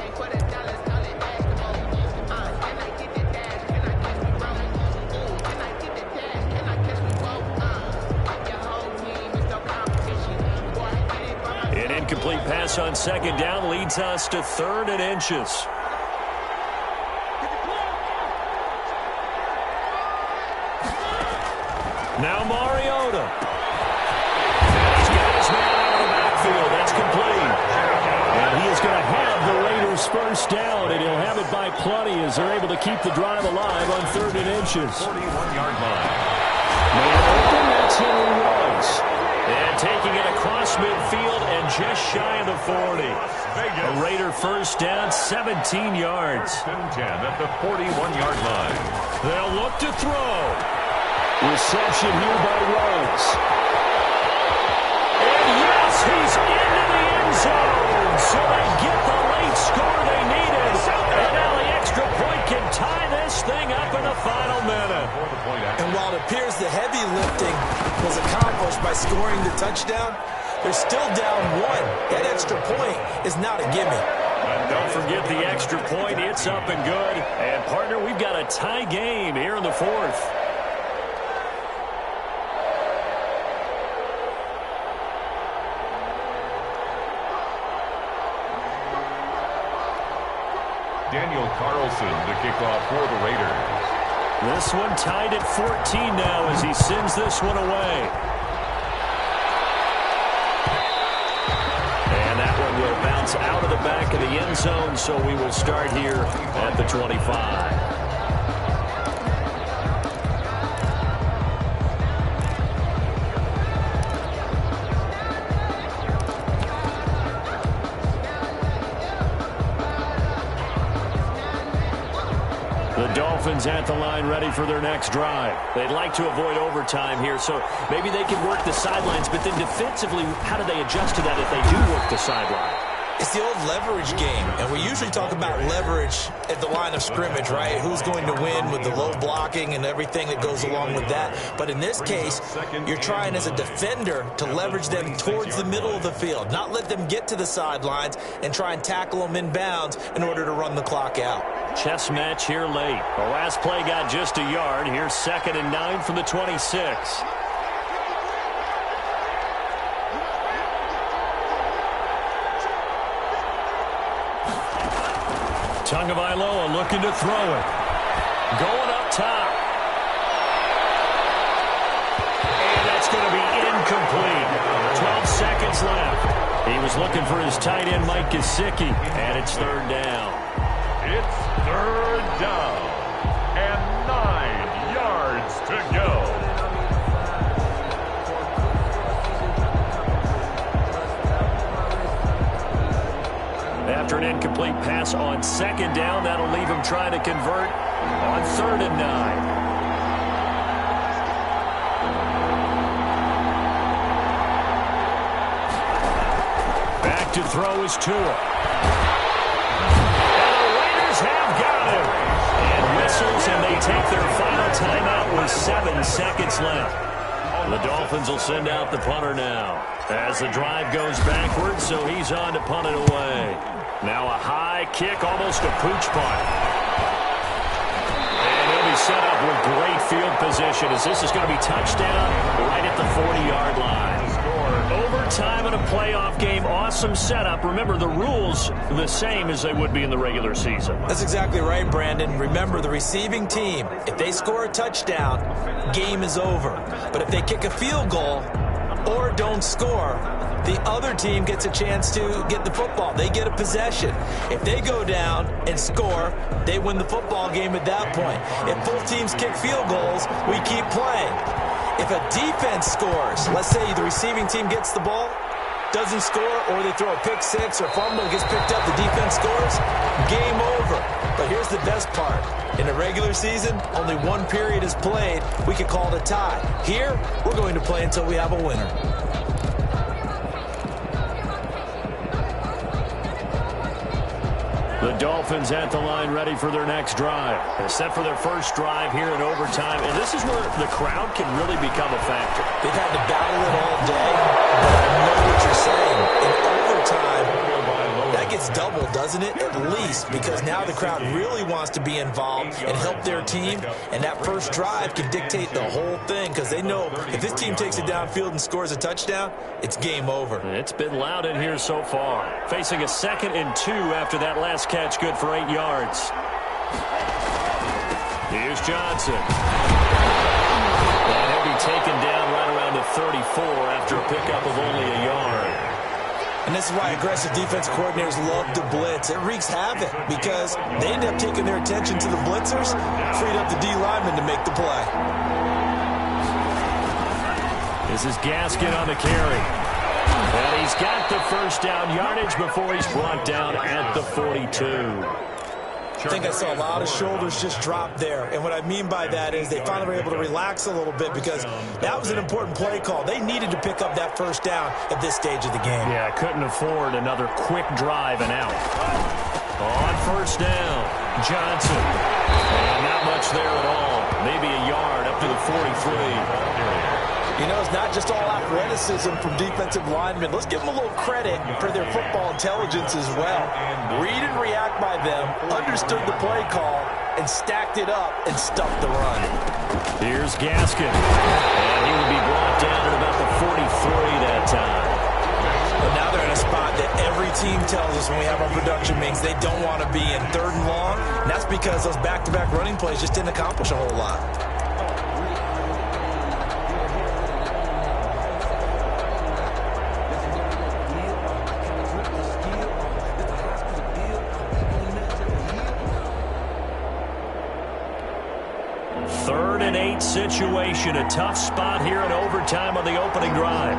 Speaker 7: An incomplete pass on 2nd down leads us to 3rd and inches. Now Mariota. He's got his man out of the backfield. That's complete. And he is going to have the Raiders 1st down, and he'll have it by plenty as they're able to keep the drive alive on 3rd and inches.
Speaker 6: 41-yard line.
Speaker 7: Man open, that's who he was. And taking it across midfield and just shy of the 40. A Raider 1st down, 17 yards.
Speaker 6: 1st and 10 at the 41-yard line.
Speaker 7: They'll look to throw. Reception here by Rhodes. And yes, he's into the end zone. So they get the late score they needed. And now the extra point can tie this thing up in the final minute.
Speaker 8: And while it appears the heavy lifting was accomplished by scoring the touchdown, they're still down 1. That extra point is not a gimme.
Speaker 7: And don't forget the extra point. It's up and good. And, partner, we've got a tie game here in the 4th.
Speaker 6: Daniel Carlson to kick off for the Raiders.
Speaker 7: This one tied at 14 now as he sends this one away. And that one will bounce out of the back of the end zone, so we will start here at the 25. Dolphins at the line ready for their next drive. They'd like to avoid overtime here, so maybe they can work the sidelines, but then defensively, how do they adjust to that if they do work the sideline?
Speaker 8: It's the old leverage game, and we usually talk about leverage at the line of scrimmage, right? Who's going to win with the low blocking and everything that goes along with that. But in this case, you're trying as a defender to leverage them towards the middle of the field, not let them get to the sidelines and try and tackle them in bounds in order to run the clock out.
Speaker 7: Chess match here late. The last play got just a yard. Here's 2nd and 9 from the 26. Tagovailoa looking to throw it. Going up top. And that's going to be incomplete. 12 seconds left. He was looking for his tight end, Mike Gesicki, and it's 3rd down.
Speaker 6: It's 3rd down and 9 yards to go.
Speaker 7: After an incomplete pass on 2nd down, that'll leave him trying to convert on 3rd and 9. Back to throw is Tua. And the Raiders have got him. And whistles, and they take their final timeout with 7 seconds left. The Dolphins will send out the punter now as the drive goes backwards, so he's on to punt it away. Now a high kick, almost a pooch punt. And he'll be
Speaker 5: set up with great field position as this is going to be touchdown right at the 40-yard line. Overtime in a playoff game, awesome setup. Remember, the rules the same as they would be in the regular season.
Speaker 8: That's exactly right, Brandon. Remember, the receiving team, if they score a touchdown, game is over. But if they kick a field goal or don't score, the other team gets a chance to get the football. They get a possession. If they go down and score, they win the football game at that point. If both teams kick field goals, we keep playing. If a defense scores, let's say the receiving team gets the ball, doesn't score, or they throw a pick six or fumble, gets picked up, the defense scores, game over. But here's the best part. In the regular season, only one period is played. We could call it a tie. Here, we're going to play until we have a winner.
Speaker 5: The Dolphins at the line ready for their next drive. They're set for their first drive here in overtime, and this is where the crowd can really become a factor.
Speaker 8: They've had to battle it all day, but I know what you're saying. In overtime, that gets doubled, doesn't it? At least, because now the crowd really wants to be involved and help their team, and that first drive can dictate the whole thing because they know if this team takes it downfield and scores a touchdown, it's game over.
Speaker 5: It's been loud in here so far. Facing a 2nd and 2 after that last catch, good for 8 yards. Here's Johnson. And he'll be taken down right around the 34 after a pickup of only a yard.
Speaker 8: And this is why aggressive defense coordinators love to blitz. It wreaks havoc because they end up taking their attention to the blitzers, freed up the D lineman to make the play.
Speaker 5: This is Gaskin on the carry. And he's got the first down yardage before he's brought down at the 42.
Speaker 8: I think I saw a lot of shoulders just drop there. And what I mean by that is they finally were able to relax a little bit because that was an important play call. They needed to pick up that first down at this stage of the game.
Speaker 5: Yeah, couldn't afford another quick drive and out. On first down, Johnson. And not much there at all. Maybe a yard up to the 43.
Speaker 8: You know, it's not just all athleticism from defensive linemen. Let's give them a little credit for their football intelligence as well. Read and react by them, understood the play call, and stacked it up and stuffed the run.
Speaker 5: Here's Gaskin. And he will be brought down at about the 43 that time.
Speaker 8: But now they're in a spot that every team tells us when we have our production meetings they don't want to be in, 3rd and long. And that's because those back-to-back running plays just didn't accomplish a whole lot.
Speaker 5: Situation, a tough spot here in overtime on the opening drive.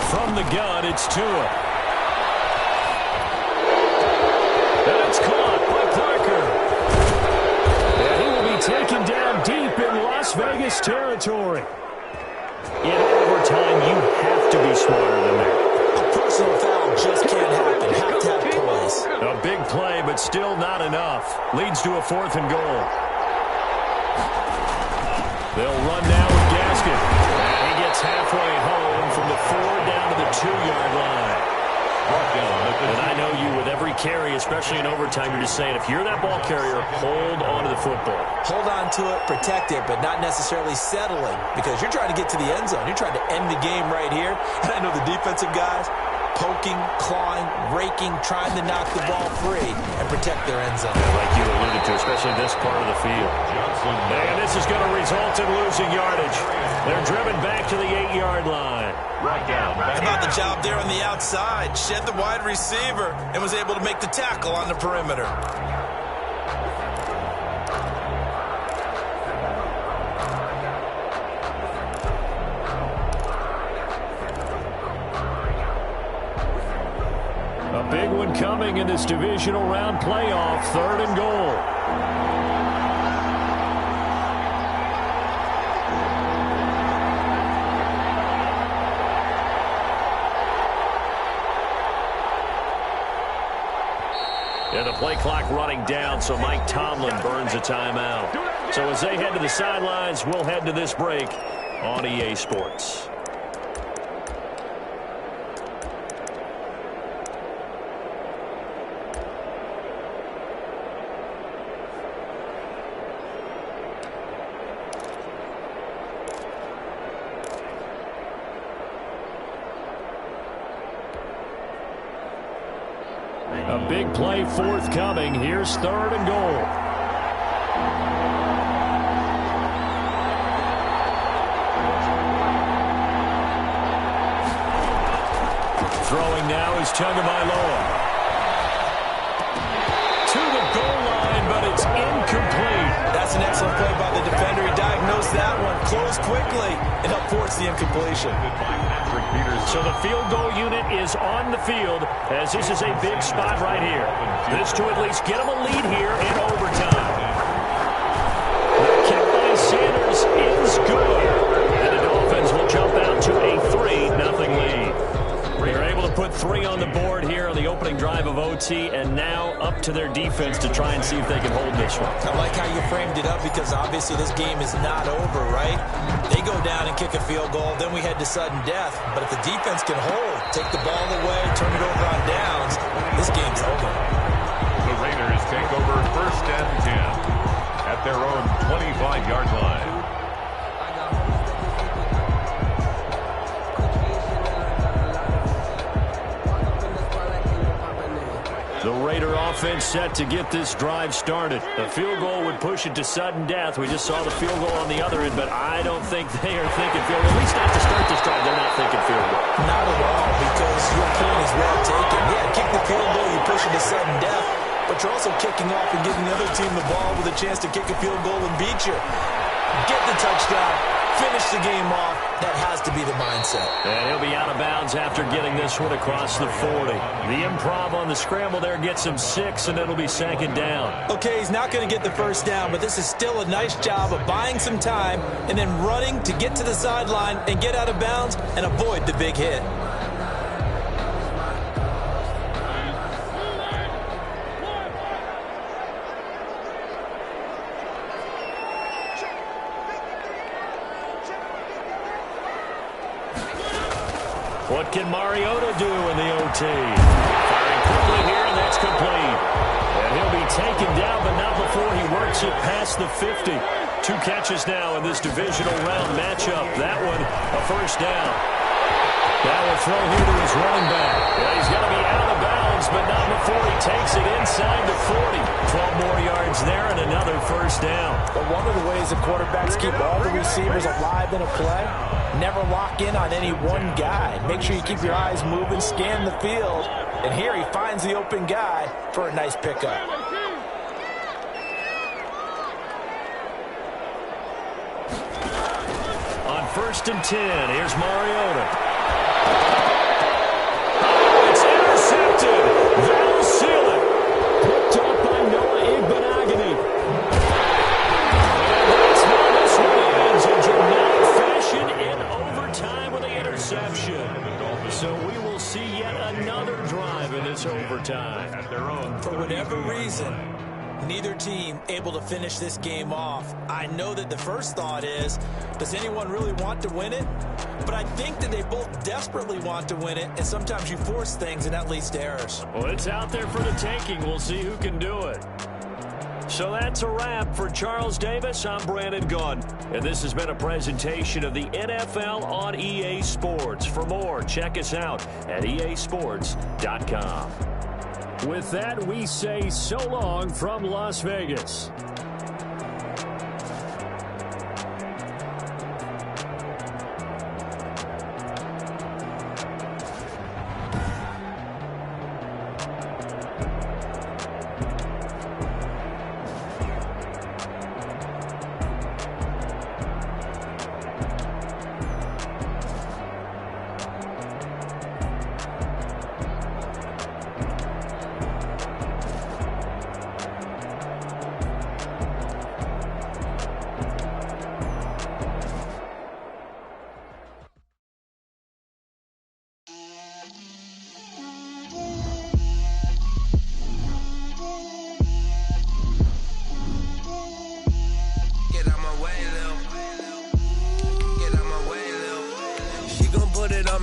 Speaker 5: From the gun, it's Tua. And it's caught by Parker. And he will be taken down deep in Las Vegas territory. In overtime, you have to be smarter than that.
Speaker 8: A personal foul just can't happen. Have to have poise.
Speaker 5: A big play, but still not enough. Leads to a 4th and goal. They'll run now with Gaskin. And he gets halfway home from the 4 down to the 2-yard line. And I know you, with every carry, especially in overtime, you're just saying, if you're that ball carrier, hold on to the football.
Speaker 8: Hold on to it, protect it, but not necessarily settling because you're trying to get to the end zone. You're trying to end the game right here. And I know the defensive guys, poking, clawing, raking, trying to knock the ball free and protect their end zone.
Speaker 5: Like you alluded to, especially this part of the field. And this is going to result in losing yardage. They're driven back to the 8-yard line.
Speaker 8: How about the job there on the outside? Shed the wide receiver and was able to make the tackle on the perimeter.
Speaker 5: A big one coming in this divisional round playoff, 3rd and goal. Yeah, the play clock running down, so Mike Tomlin burns a timeout. So as they head to the sidelines, we'll head to this break on EA Sports. big play forthcoming. Here's 3rd and goal. Throwing now is Tagovailoa. To the goal line, but it's incomplete.
Speaker 8: That's an excellent play by the defender. He diagnosed that one, closed quickly, and helped force the incompletion.
Speaker 5: So the field goal unit is on the field, as this is a big spot right here. This to at least get them a lead here in overtime. The kick by Sanders is good. And the Dolphins will jump out to a 3-0 lead. They're able to put 3 on the board here on the opening drive of OT, and now up to their defense to try and see if they can hold this one.
Speaker 8: I like how you framed it up, because obviously this game is not over, right? They go down and kick a field goal, then we head to sudden death. But if the defense can hold, take the ball away, turn it over on downs, this game's over.
Speaker 6: The Raiders take over 1st and 10 at their own 25-yard line.
Speaker 5: The Raider offense set to get this drive started. The field goal would push it to sudden death. We just saw the field goal on the other end, but I don't think they are thinking field goal. At least not to start this drive. They're not thinking field goal.
Speaker 8: Not at all, because your point is well taken. Yeah, kick the field goal, you push it to sudden death, but you're also kicking off and giving the other team the ball with a chance to kick a field goal and beat you. Get the touchdown, finish the game off. That has to be the mindset.
Speaker 5: And he'll be out of bounds after getting this one across the 40. The improv on the scramble there gets him 6, and it'll be 2nd down.
Speaker 8: Okay, he's not going to get the first down, but this is still a nice job of buying some time and then running to get to the sideline and get out of bounds and avoid the big hit.
Speaker 5: What can Mariota do in the OT? Firing quickly here, and that's complete. And he'll be taken down, but not before he works it past the 50. 2 catches now in this divisional round matchup. That one, a 1st down. That will throw here to his running back. Yeah, he's going to be out of bounds, but not before he takes it inside the 40. 12 more yards there and another 1st down.
Speaker 8: But one of the ways that quarterbacks keep all the receivers alive in a play, never lock in on any one guy. Make sure you keep your eyes moving, scan the field, and here he finds the open guy for a nice pickup.
Speaker 5: On 1st and 10, here's Mariota. It's intercepted. That'll seal it. Picked up by Noah Igbenogany. And that's how this one ends in dramatic fashion in overtime with the interception. So we will see yet another drive in this overtime.
Speaker 6: At their own.
Speaker 8: For whatever reason, neither team able to finish this game off. I know that the first thought is, does anyone really want to win it? But I think that they both desperately want to win it, and sometimes you force things, and that leads to errors.
Speaker 5: Well, it's out there for the taking. We'll see who can do it. So that's a wrap for Charles Davis. I'm Brandon Gunn, and this has been a presentation of the NFL on EA Sports. For more, check us out at easports.com. With that, we say so long from Las Vegas.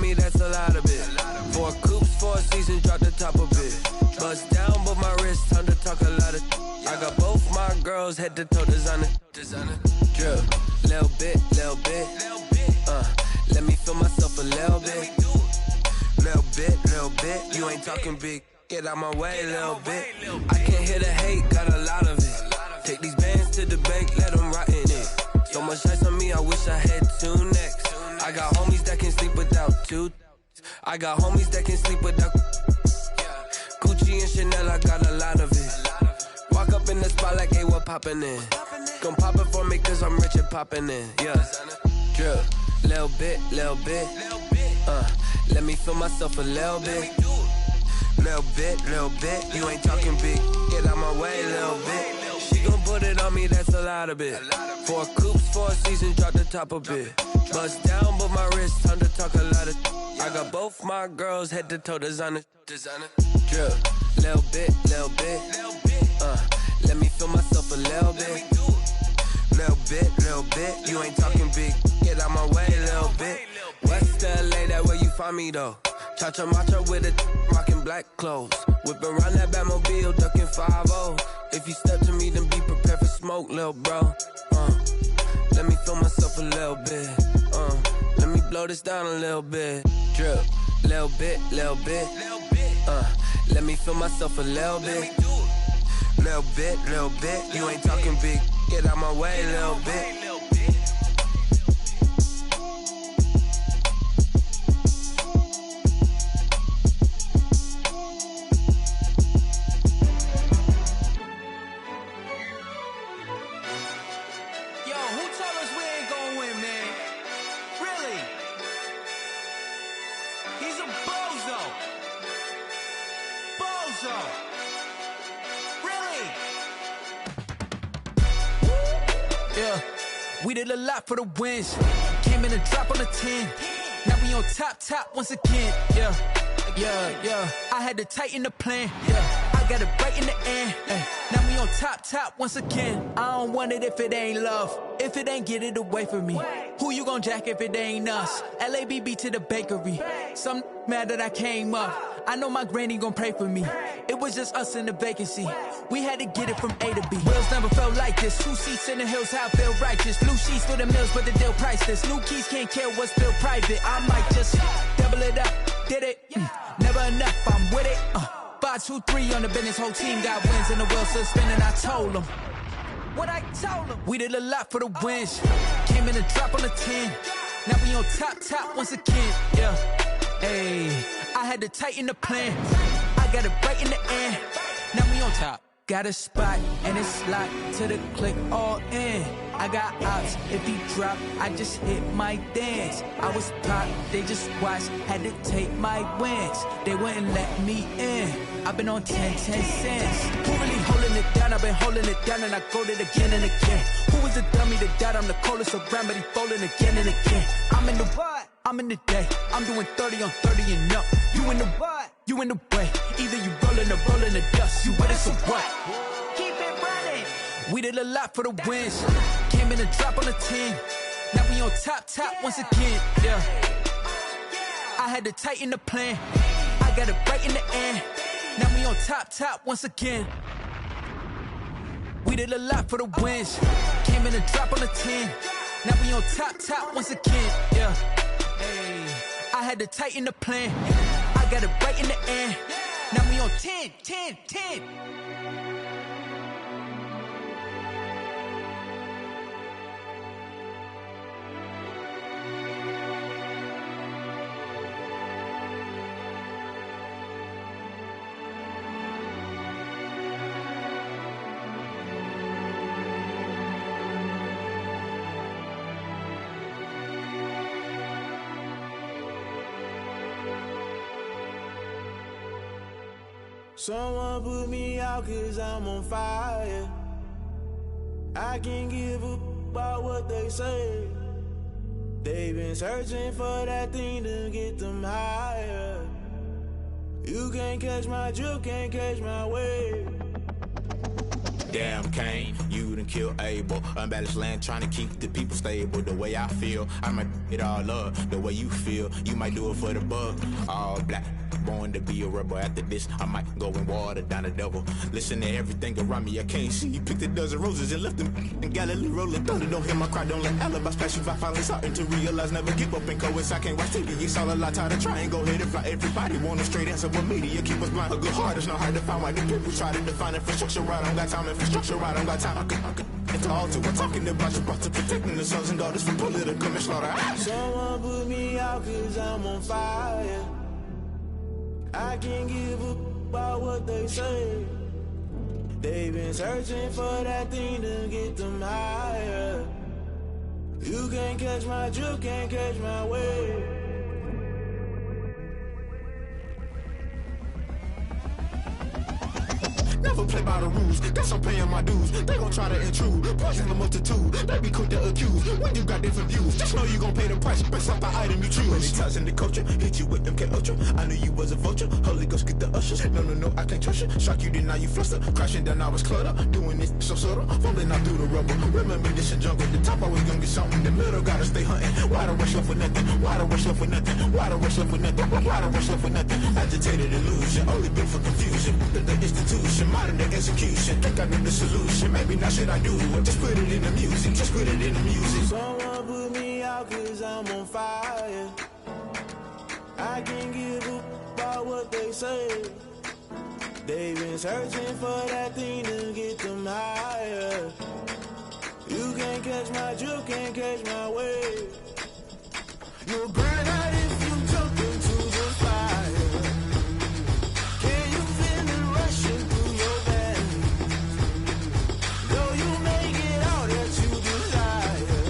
Speaker 9: That's a lot of it. 4 coops, 4 seasons, drop the top of it. Bust down, but my wrist, time to talk a lot of. I got both my girls head to toe designer. Drip, little bit. Let me feel myself a little bit. Little bit, you ain't talking big. get out my way a little bit. I can't hear the hate, got a lot of it. Take these bands to the bank, let them rot in it. So much ice on me, I wish I had 2 necks. I got homies that can sleep without 2. I got homies that can sleep without Gucci and Chanel, I got a lot of it. Walk up in the spot like, hey, what poppin' in? Gon' pop it for me cause I'm rich and poppin' in, yeah. Drip, little bit, let me feel myself a little bit. Little bit, you ain't talking big, get out my way a little bit. She gon' put it on me, that's a lot of it. 4 coupes, 4 seasons, drop the top a bit. Bust down, but my wrist, time to talk a lot of. I got both my girls head to toe designer. Drip, little bit, let me feel myself a little bit. Little bit, you ain't talking big, get out my way a little bit. West LA, that where you find me though. Cha-cha matcha with a rockin' black clothes. Whip around that Batmobile, ducking 5-0. If you step to me, then be prepared for smoke, lil' bro. Let me feel myself a little bit. Let me blow this down a little bit. Drip, little bit. Let me feel myself a little bit. Little bit, you ain't talking big, get out my way a little bit.
Speaker 10: We did a lot for the wins. Came in a drop on the 10. Now we on top once again. Yeah. I had to tighten the plan. Yeah. I got it right in the end. Now we on top once again. I don't want it if it ain't love. If it ain't, get it away from me. Who you gon' jack if it ain't us? LABB to the bakery. Some mad that I came up. I know my granny gon' pray for me. It was just us in the vacancy. We had to get it from A to B. Wheels never felt like this. 2 seats in the hills, how I feel righteous. Blue sheets for the mills, but the deal priceless. New keys can't care what's still private. I might just double it up. Did it? Never enough, I'm with it. 5, 2, 3 on the business. Whole team got wins and the wheels still spinning. I told them what I told them. We did a lot for the wins. Came in a drop on the 10. Now we on top once again. Yeah. Hey, I had to tighten the plan. I got it right in the end. Now we on top. Got a spot and it's locked to the click all in. I got ops, if he drop, I just hit my dance. I was pop, they just watched, had to take my wins. They wouldn't let me in. I've been on 10 cents. Who really holding it down? I've been holding it down and I go it again and again. Who was the dummy that died? I'm the coldest around, but he folding again and again. I'm in the what? I'm in the day. I'm doing 30 on 30 and up. You in the what? You in the way. Either you rolling or rolling the dust. You with it, so what? Keep it running. We did a lot for the wins. Came in a drop on the 10. Now we on top once again. Yeah. I had to tighten the plan. I got it right in the end. Now we on top once again. We did a lot for the wins. Came in a drop on the 10. Now we on top once again. Yeah. Hey, I had to tighten the plan. I got it right in the end. Now we on 10.
Speaker 11: Someone put me out cause I'm on fire. I can't give a about what they say. They've been searching for that thing to get them higher. You can't catch my drift, can't catch my wave.
Speaker 12: Damn Kane, you done killed Abel. Unbalanced land trying to keep the people stable. The way I feel, I might it all up. The way you feel, you might do it for the buck. All black, born to be a rebel. After this, I might go and water down the devil. Listen to everything around me, I can't see. He picked a dozen roses and left them in Galilee rolling thunder. Don't hear my cry, don't let alibis pass you by. Finally starting to realize, never give up and coincide. Can't watch TV, it's all a lot. Tired of trying, go ahead and fly. Everybody want a straight answer, but media keep us blind. A good heart is not hard to find. Why the people try to define infrastructure right? I don't got time, infrastructure right, I don't got time. I could into altar. We're talking about you, about to protecting the sons and daughters from political manslaughter.
Speaker 11: Someone put me out cause I'm on fire. I can't give up about what they say. They've been searching for that thing to get them higher. You can't catch my drift, can't catch my wave.
Speaker 12: Never play by the rules, guess I'm paying my dues. They gon' try to intrude, poison the multitude. They be quick to accuse, when you got different views. Just know you gon' pay the price, based off the item you choose. Many times in the culture, hit you with MK Ultra. I knew you was a vulture, Holy Ghost get the ushers. No, I can't trust you. Shock you, then now you fluster. Crashing down, I was cluttered. Doing this so subtle, falling out through the rubble. Remember this in jungle, the top always gonna get something. The middle gotta stay hunting. Why the rush left for nothing? Why the rush left for nothing? Why the rush left for nothing? Why the rush left for nothing? Agitated illusion, only built for confusion. The institution, modern day execution. Think I know the solution. Maybe now should I do it? Just put it in the music. Just put it in the music.
Speaker 11: Someone put me out cause I'm on fire. I can't give up about what they say. They've been searching for that thing to get them higher. You can't catch my drift, can't catch my wave. You'll burn out if you jump into the fire. Can you feel it rushing through your veins? Though you may get all that you desire,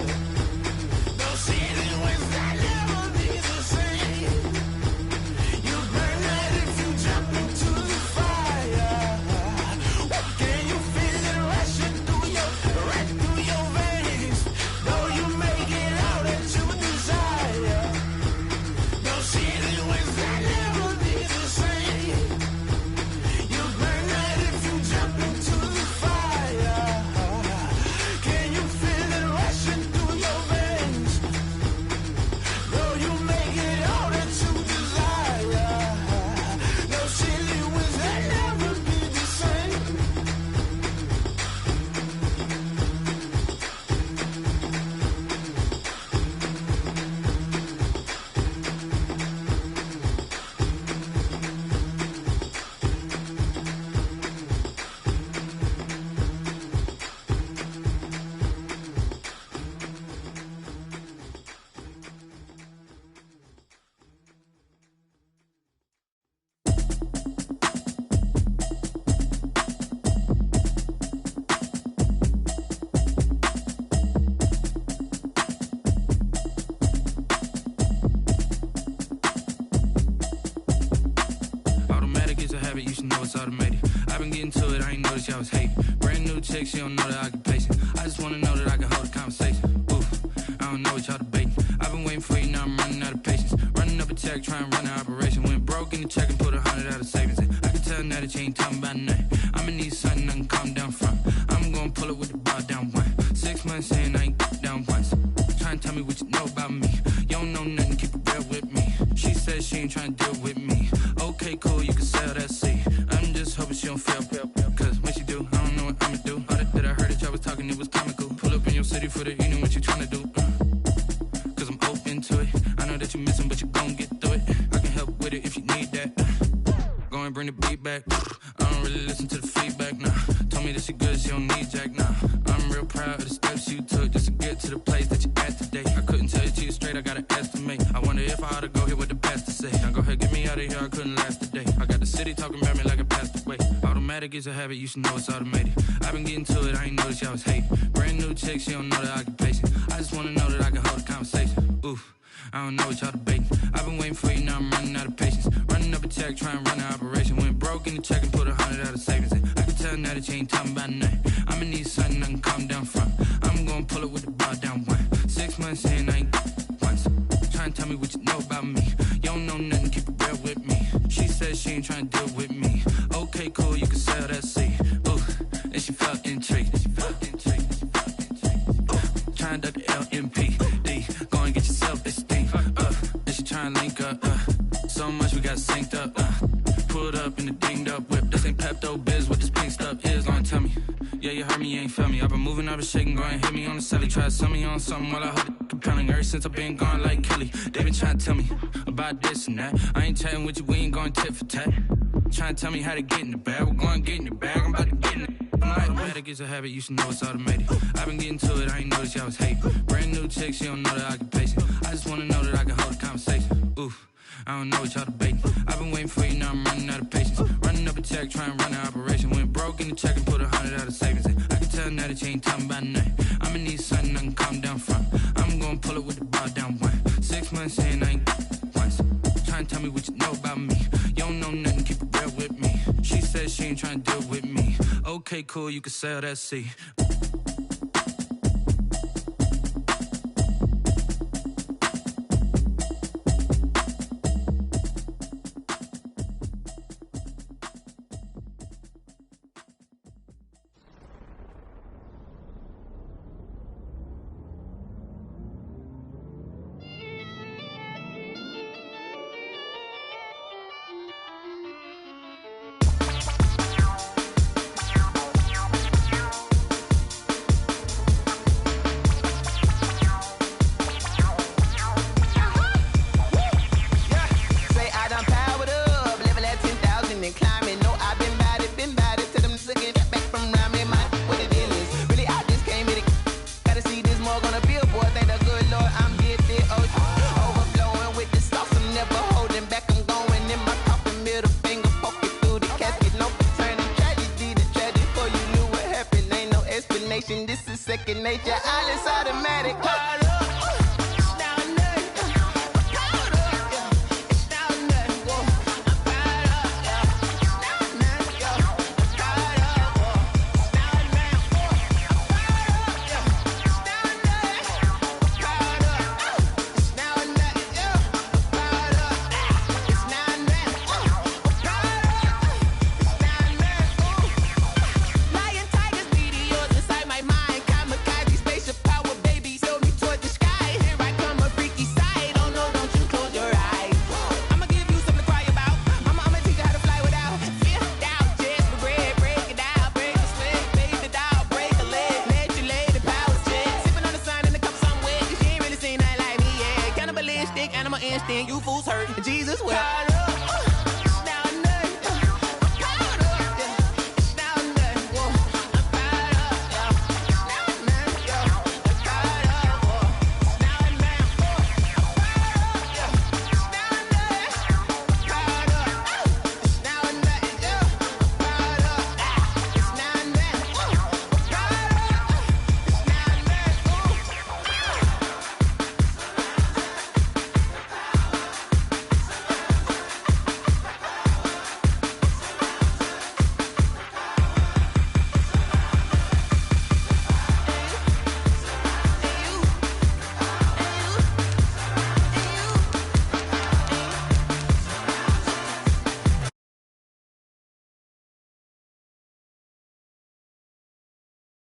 Speaker 11: no ceiling wins that never be the same. You burn out if you jump into the fire. Can you feel it rushing through your veins? Though you may get all that you desire, no ceiling wins that never be the same. You burn out if you jump into the fire. Can you feel it rushing through your veins? Though you may get all that you desire, no ceiling wins that never be the same.
Speaker 10: Automatic is a habit, you should know it's automated. I've been getting to it, I ain't noticed y'all was hating. Brand new chick, she don't know the occupation. I just wanna know that I can hold a conversation. Oof, I don't know what y'all debating. I've been waiting for you, now I'm running out of patience. Running up a check, trying to run an operation. Went broke in the check and put 100 out of savings in. I can tell now that you ain't talking about nothing. I'ma need something I can calm down from. I'm gonna pull it with the bar down one. 6 months in, I ain't down once. Trying to tell me what you know about me. You don't know nothing, keep it real with me. She says she ain't trying to deal with me. Okay, cool, you can sell that seat. I'm just hoping she don't fail. Cause when she do, I don't know what I'ma do. All that I heard that y'all was talking, it was comical. Pull up in your city for the evening, what you tryna do? Cause I'm open to it. I know that you missing, but you gon' get through it. I can help with it if you need that. Go and bring the beat back. I don't really listen to the feedback, nah. Told me that she good, she don't need Jack, nah. I'm real proud of the steps you took just to get to the place that you at today. I couldn't tell you to you straight, I gotta estimate. I wonder if I ought to go here with the best to say. Now go ahead, get me out of here, I couldn't last a day. I got the city talking about me like I passed away. Automatic is a habit, you should know it's automated. I've been getting to it, I ain't noticed y'all was hating. Brand new chick, she don't know the occupation. I just wanna know that I can hold a conversation. Oof, I don't know what y'all debating. I've been waiting for you, now I'm running out of patience. Running up a check, trying to run an operation. Went broke in the check and put 100 out of savings in. I can tell now that you ain't talking about nothing. I'ma need something I can calm down from. I'm gonna pull it with the bar down one. 6 months in, I ain't once. Trying to tell me what you know about me. You don't know nothing, keep it real with me. She says she ain't trying to deal with me. Okay, cool, you can sell that seat. Ooh, and she felt intrigued. Trying to duck the LMPD. Go and get yourself esteem. And she trying to link up. So much we got synced up. up in a dinged up whip. This ain't Pepto-Biz, what this pink stuff is, long tell me. Yeah, you heard me, you ain't felt me. I've been moving, I've been shaking, go and hit me on the celly. Try to sell me on something while I hold it compelling. Ever since I've been gone like Kelly, they been trying to tell me about this and that. I ain't chatting with you, we ain't going tit for tat. Trying to tell me how to get in the bag, we're going to get in the bag, I'm about to get in it. I'm like, automatic is a habit, you should know it's automated. I've been getting to it, I ain't noticed y'all was hating. Brand new chick, she don't know that I can pace it. I just wanna know that I can hold a conversation. Oof, I don't know what y'all debating. I've been waiting for you, now I'm running out of patience. Running up a check, trying to run an operation. Went broke in the check and put 100 out of savings in. I can tell now that you ain't talking about nothing. I'ma need something I can calm down from. I'm gonna pull it with the bar down one. 6 months in, I ain't once. Trying to tell me what you know about me. You don't know nothing, keep it real with me. She said she ain't trying to deal with me. Okay, cool, you can sell that C.
Speaker 2: This is second nature, all is automatic.